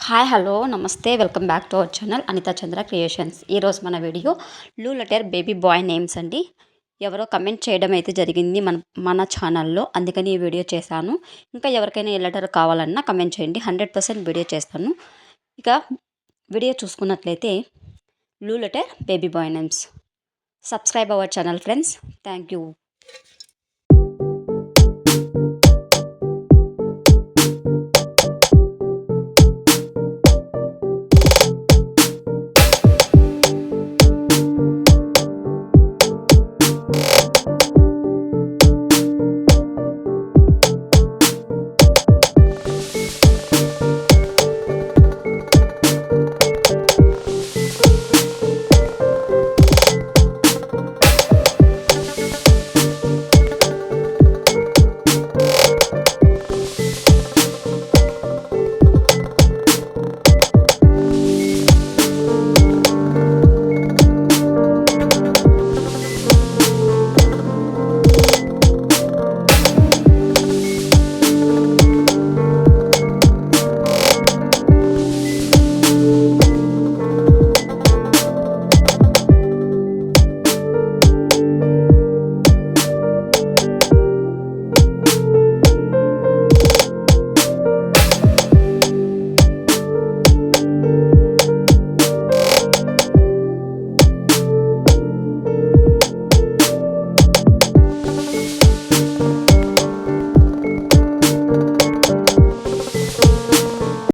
Hi hello నమస్తే welcome back to our channel Anitha Chandra creations. ఈరోజు మన video blue letter baby boy names అండి. ఎవరో కమెంట్ చేయడం అయితే జరిగింది మన ఛానల్లో, అందుకని ఈ వీడియో చేశాను. ఇంకా ఎవరికైనా ఏ లెటర్ కావాలన్నా కమెంట్ చేయండి, 100% వీడియో చేస్తాను. ఇక వీడియో చూసుకున్నట్లయితే blue letter baby boy names. Subscribe our channel friends. Thank you.